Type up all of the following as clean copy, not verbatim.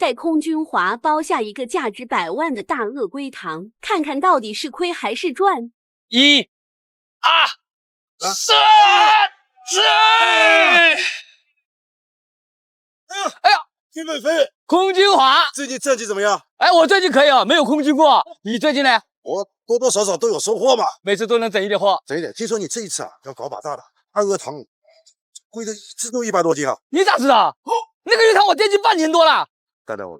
带空军华包下一个价值100万的大鳄龟糖，看看到底是亏还是赚。1、2、3、哎呀，金本飞，空军华，最近政绩怎么样？哎，我最近可以啊，没有空军过。你最近呢？我多多少少都有收获嘛，每次都能整一点货。整一点。听说你这一次啊要搞把大的，二鳄糖贵的一只都100多斤啊！你咋知道？那个鱼塘我惦记半年多了。带带我，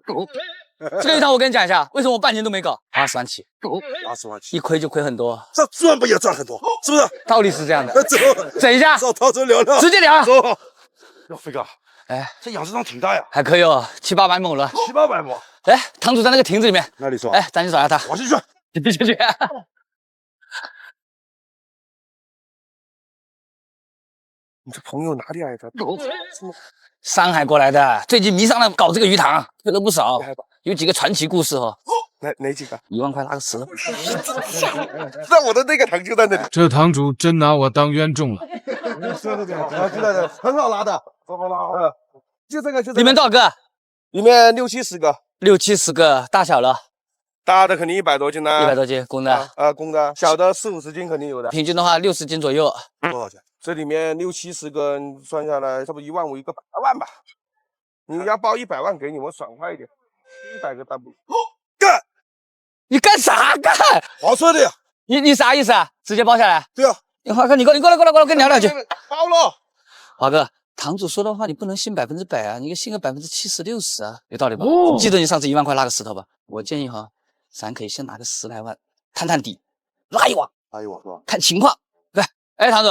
这个鱼塘我跟你讲一下，为什么我半年都没搞？20万起，20万起，一亏就亏很多。这赚不也赚很多，是不是？道理是这样的。走，整一下，找涛哥聊聊，直接聊。走。哟，飞哥，哎，这养殖场挺大呀，还可以哦，7、800亩了。7、800亩。哎，堂主在那个亭子里面。那里说？哎，咱去找下他。我去去。你去。你这朋友哪里来的？上海过来的，最近迷上了搞这个鱼塘，亏了不少，有几个传奇故事哦。哪几个？1万块拉个石头。在我的那个塘就在那里。这堂主真拿我当冤种了。是那边，就在这，很好拉的，怎么拉？就这个，就这个。里面多少个？里面60、70个，60、70个，大小了。大的肯定100多斤呢。100多斤，公的。公的，小的40、50斤肯定有的。平均的话60斤左右。多少钱？这里面60、70个算下来，差不多1万5一个，8万吧。你要包100万给你，我爽快一点，100个大不。干！你干啥干？划算的呀！你啥意思啊？直接包下来？对啊。华哥，你过来，跟你聊两句。包了。华哥，堂主说的话你不能信100%啊，你信个70%、60%啊，有道理吧？哦。记得你上次1万块拉个石头吧？我建议哈，咱可以先拿个10来万，探探底，拉一网是吧？看情况。对，哎，堂主，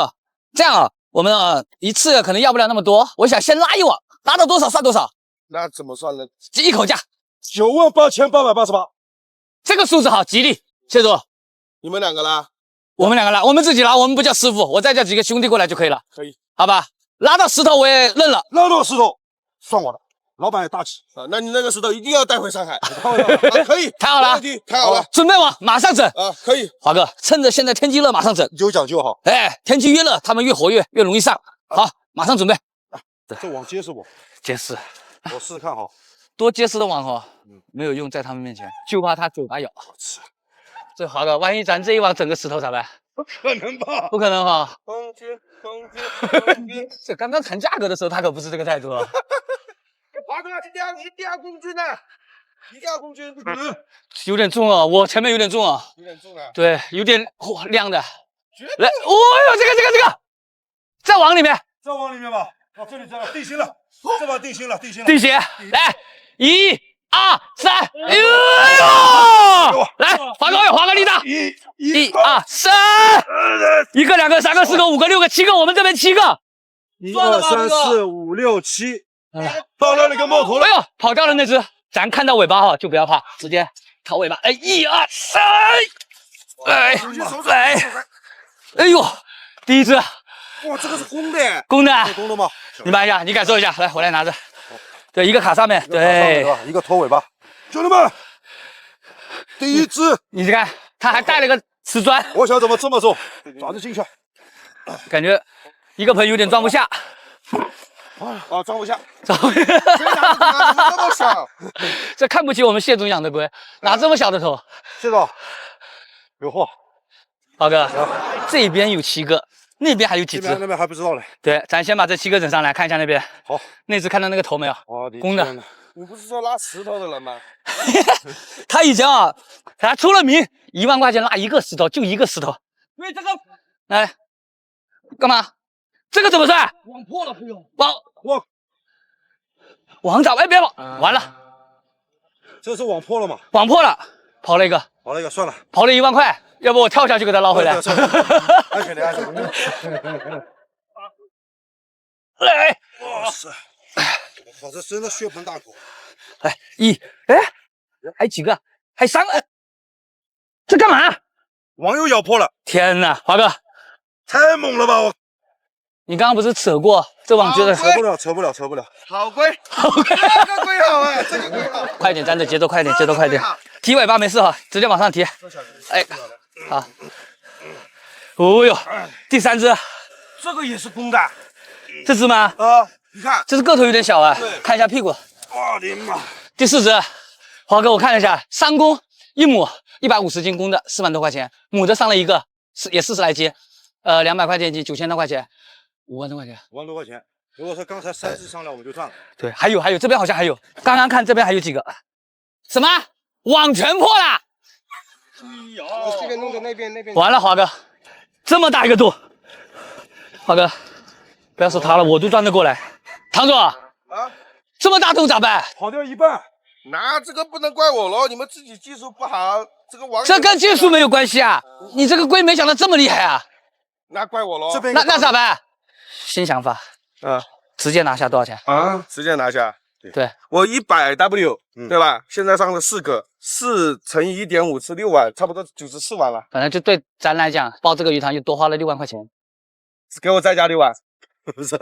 这样啊，我们一次可能要不了那么多，我想先拉一网，拉到多少算多少。那怎么算呢？一口价98888，这个数字好，吉利。谢主，你们2个拉？我们2个拉，我们自己拉，我们不叫师傅，我再叫几个兄弟过来就可以了。可以，好吧？拉到石头我也认了，拉到石头算我的，老板也大气啊。那你那个石头一定要带回上海。可以，太好了，太好了，准备网马上整啊！可以，华哥，趁着现在天气热，马上整，有讲究哈。哎，天气越热，他们越活跃，越容易上。好，马上准备。这网结实不？结实，我试试看哈。多结实的网哈，没有用，在他们面前，就怕他嘴巴咬。好吃。这华哥，万一咱这一网整个石头咋办？不可能吧？不可能哈。空军。这刚刚谈价格的时候，他可不是这个态度。华哥，一定要空军的，一定要空军。有点重啊，我前面有点重啊。有点重啊。对，有点亮的。来，哦哟，这个，再往里面。再往里面吧。哦，这里定型了，这把定型了。定型，来，1、2、3，哎呦！来，华哥力大，1、2、3，一个、2个、3个、4个、5个、6个、7个，我们这边7个。1、2、3、4、5、6、7，到那里跟冒头了。哎呦，跑掉了那只，咱看到尾巴哈就不要怕，直接掏尾巴。哎，1、2、3，哎呦，第一只。哇，这个是公的，公的吗？你慢一下，你感受一下，来，我来拿着。对，一个卡上面，对，一个拖尾巴。兄弟们，第一只，你看，它还带了个瓷砖。我想怎么这么重，抓着进去，感觉一个盆有点装不下。装不下，装不下。这么小，这看不起我们谢总养的龟，拿这么小的头。谢总，有货。华哥，这边有7个。那边还有几只？那边还不知道嘞。对，咱先把这7个整上来，看一下那边。好，那只看到那个头没有？公的。你不是说拉石头的人吗？他以前啊，他出了名，1万块钱拉一个石头，就一个石头。因为这个，来，干嘛？这个怎么算？网破了，朋友。网咋？哎，别跑，完了。这是网破了吗？网破了，跑了一个，算了，跑了1万块。要不我跳下去给他捞回来。安全的。来，哇塞，好，这真的血盆大口。来还几个？还3个？这干嘛？网又咬破了！天哪，华哥，太猛了吧！你刚刚不是扯过这网觉得扯不了。好龟，这个龟好哎，这个龟好。快点，咱的节奏快点，提尾巴没事哈，直接往上提。哎。好，哦哟，第3只，这个也是公的，这只吗？你看，这只个头有点小啊，看一下屁股。我的妈，第4只，华哥，我看了一下，3公1母150斤，公的4万多块钱，母的上了一个，也40来斤，200块钱一斤，9000多块钱，5万多块钱，5万多块钱。如果说刚才3只上来，我们就赚了。对，还有，这边好像还有，刚刚看这边还有几个，什么网全破了？这个弄的那边。完了，华哥，这么大一个度，华哥，不要说他了，我都钻得过来。唐总啊，这么大度咋办？跑掉一半。那这个不能怪我咯，你们自己技术不好，这个网这跟技术没有关系啊！你这个龟没想到这么厉害啊！那怪我咯。这边那咋办？新想法，直接拿下多少钱？直接拿下。对，我100W，对吧？现在上了4个，4乘以1.5是6万，差不多94万了。反正就对咱来讲，包这个鱼塘就多花了6万块钱。给我再加6万。不是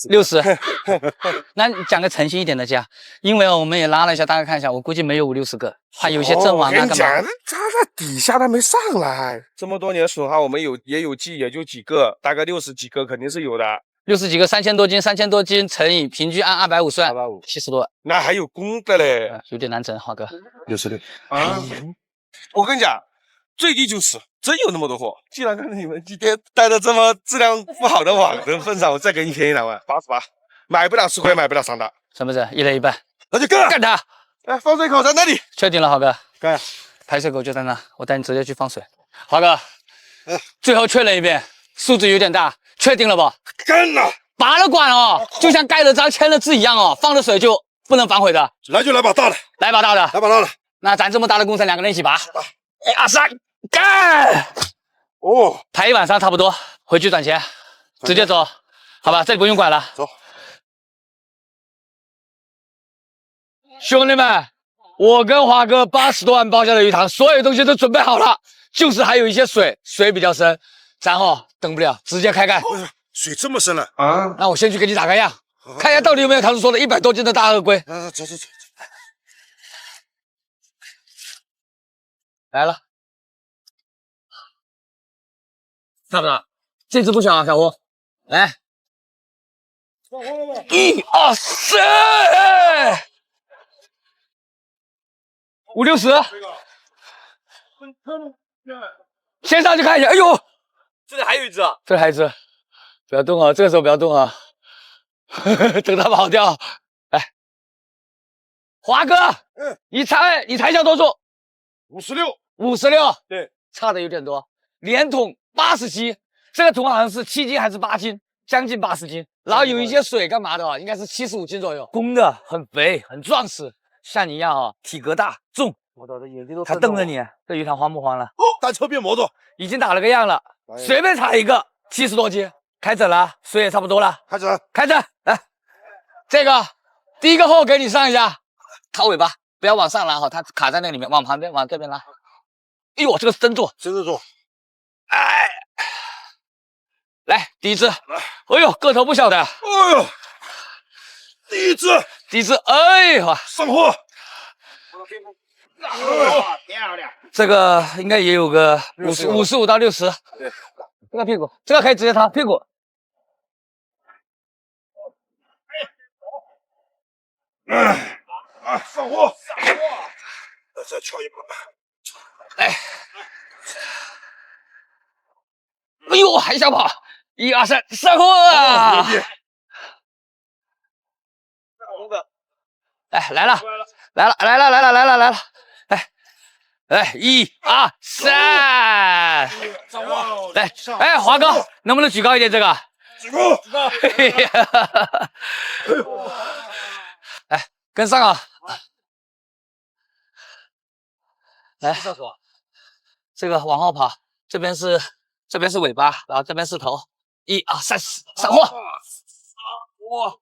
60，那你讲个诚心一点的价，因为我们也拉了一下，大概看一下，我估计没有50-60个，还有一些阵亡啊干嘛？他在底下他没上来，这么多年损耗我们也有记，也就几个，大概60几个肯定是有的。 60几个3000多斤，3000多斤乘以平均按250算，250 70多万，那还有公的嘞，有点难整，华哥。66啊！我跟你讲，最低90，真有那么多货。既然看到你们今天带着这么质量不好的网的份上，我再给你便宜2万，88，买不了吃亏，买不了上当，是不是1人1半？那就干干他！哎，放水口在那里，确定了，华哥。干！排水口就在那，我带你直接去放水。华哥，最后确认一遍，数字有点大，确定了不？干了！ 拔了管哦，就像盖了章、签了字一样哦，放了水就不能反悔的。来就来把大的，来把大的，来把大的。那咱这么大的工程，2个人一起拔。1、2、3，干！哦，排一晚上差不多，回去转钱，直接走，好吧？这里不用管了。走。兄弟们，我跟华哥80多万包下的鱼塘，所有东西都准备好了，就是还有一些水，水比较深，咱等不了，直接开干。水这么深了啊！那我先去给你打个样，看一下到底有没有唐叔说的100多斤的大鳄龟。走。来了，大不大？这只不小啊，小胡。来，1、2、3，5、60。先上去看一下。哎呦，这里还有一只啊！这里还有一只，不要动啊！这个时候不要动啊！等它跑掉。哎，华哥，你猜一下多少56， 56，对，差的有点多。连桶80斤，这个桶好像是7斤还是8斤，将近80斤。然后有一些水干嘛的应该是75斤左右。公的很肥很壮实，像你一样体格大重。我的眼睛都。他瞪着你，这鱼塘慌不慌了？单车变摩托，已经打了个样了，随便插一个70多斤，开整了，水也差不多了，开整，开整。来，这个第一个货给你上一下，靠尾巴，不要往上拉哈，它卡在那里面，往旁边，往这边拉。哎呦，这个是真做，真的做。哎，来第一只，哎呦，个头不小的，哎呦，第一只，哎呀，上货。漂亮！这个应该也有个55到60。对，这个屁股，这个可以直接掏屁股。上货，再敲一把。来，哎呦，还想跑！1、2、3，上货啊！哎，来了！来，1、2、3，上货，来，哎，华哥，能不能举高一点这个？举高，来，跟上啊！来，这个往后跑，这边是尾巴，然后这边是头。1、2、3，上货！哇，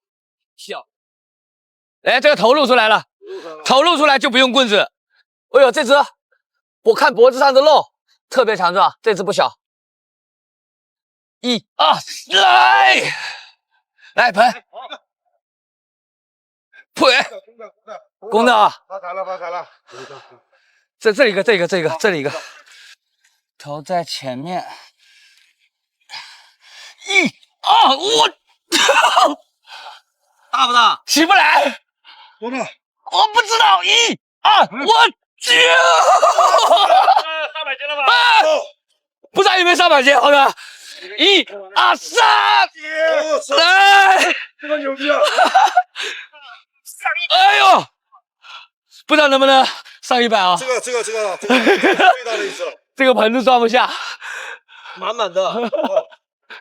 跳！哎，这个头露出来了，头露出来就不用棍子。哎呦，这只我看脖子上的肉特别强壮，这只不小。1、2，来盆，呸，公的啊，发财了！这里一个，头在前面。1、2，我大不大？起不来。多大？我不知道。1、2，我去！300斤了吧？不知道有没有300斤，华哥。1、2、3，来，这个牛逼啊！哎呦，不知道能不能上100啊？这个最大的一次，这个盆子装不下，满满的。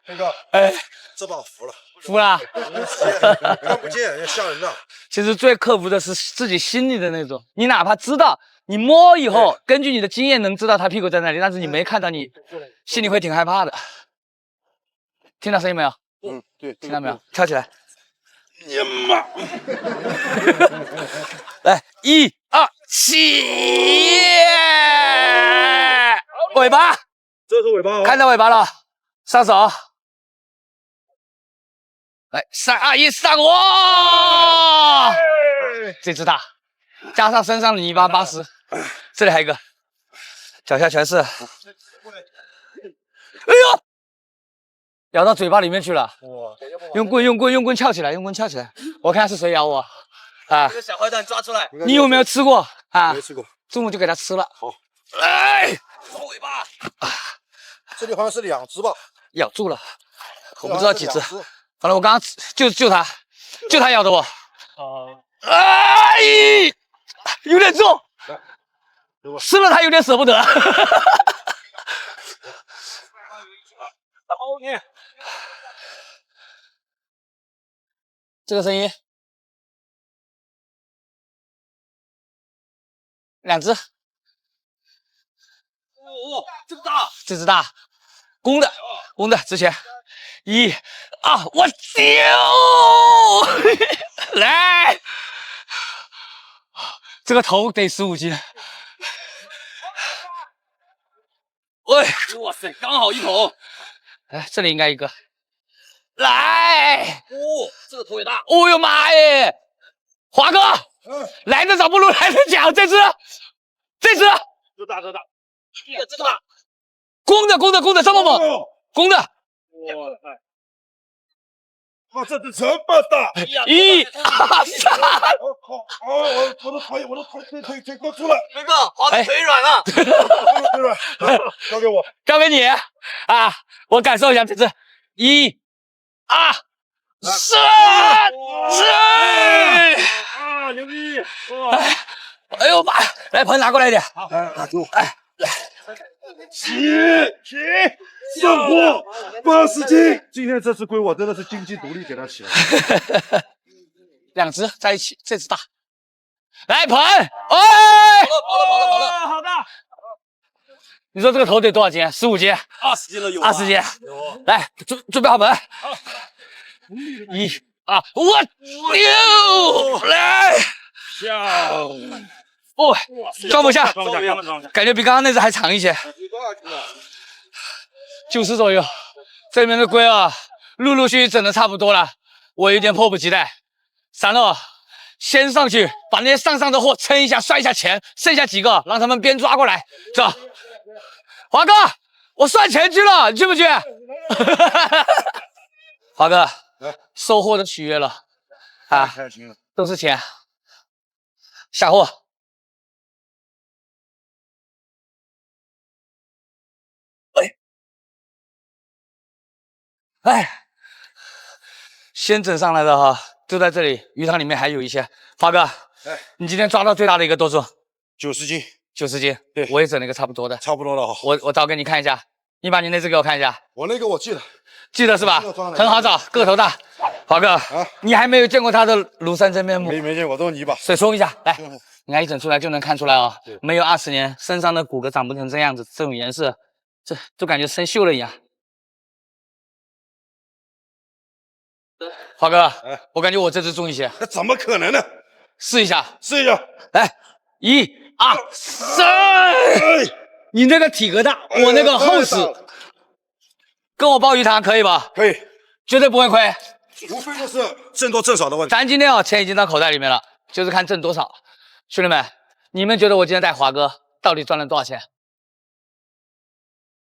那个，哎，这把我服了，服了。看不见也吓人的。其实最克服的是自己心里的那种，你哪怕知道你摸以后，根据你的经验能知道他屁股在那里，但是你没看到，你心里会挺害怕的。听到声音没有？嗯，对，听到没有？跳起来！你妈！来，1、2，起！尾巴，这是尾巴哦。看到尾巴了，上手。来，3、2、1，上！哇！这只大，加上身上的泥巴80，这里还有一个，脚下全是。哎呦！咬到嘴巴里面去了。用棍撬起来，用棍撬起来。我看是谁咬我啊？这个小坏蛋抓出来。你有没有吃过啊？没吃过。中午就给它吃了。好，来，抓尾巴。这里好像是2只吧？咬住了，我不知道几只。反正我刚刚就他咬的我。哎，有点重，吃了他有点舍不得。这个声音，2只。这个大，这只大，公的，之前1、2，我丢，来，这个头得15斤。喂，哇塞，刚好1头。哎，这里应该一个。来，这个头也大。哦呦妈耶，华哥，来得早不如来得巧，这只，这大，这大，公的，这么猛，公的。哇塞！哇，这只这么大！1、2、3，我的腿给我出来！那个华哥腿软了，腿软，交给我，交给你啊！我感受一下这只，1、2、3，牛逼！哎呦妈！来盆拿过来一点。好，来给我，起，上货80斤！今天这次归我，真的是经济独立给他起来。2只在一起，这只大。来盆，哎，跑了，好大！你说这个头得多少斤？15斤，20斤了有，20斤。来，准备好盆。1、2，我丢！来，哦，装不下，感觉比刚刚那只还长一些，90左右。这里面的龟啊，陆陆续续整的差不多了，我有点迫不及待。三乐，先上去把那些上的货称一下，算一下钱，剩下几个让他们边抓过来。走，华哥，我算钱去了，你去不去？华哥，收获的喜悦了啊，开心了，都是钱。下货。哎，先整上来的哈，就在这里，鱼塘里面还有一些。华哥，你今天抓到最大的一个多重？90斤，90斤。对，我也整了一个差不多的，差不多了哈。我找给你看一下，你把你那只给我看一下。我那个我记得，记得是吧？很好找，个头大。华哥，你还没有见过它的庐山真面目？没见过，都是泥巴。水冲一下，来，你看一整出来就能看出来哦。没有20年，身上的骨骼长不成这样子，这种颜色，这就感觉生锈了一样。华哥，我感觉我这只重一些。那怎么可能呢？试一下，来，1、2、3。你那个体格大，我那个厚实，跟我包鱼塘可以吧？可以，绝对不会亏。无非就是挣多挣少的问题。咱今天钱已经到口袋里面了，就是看挣多少。兄弟们，你们觉得我今天带华哥到底赚了多少钱？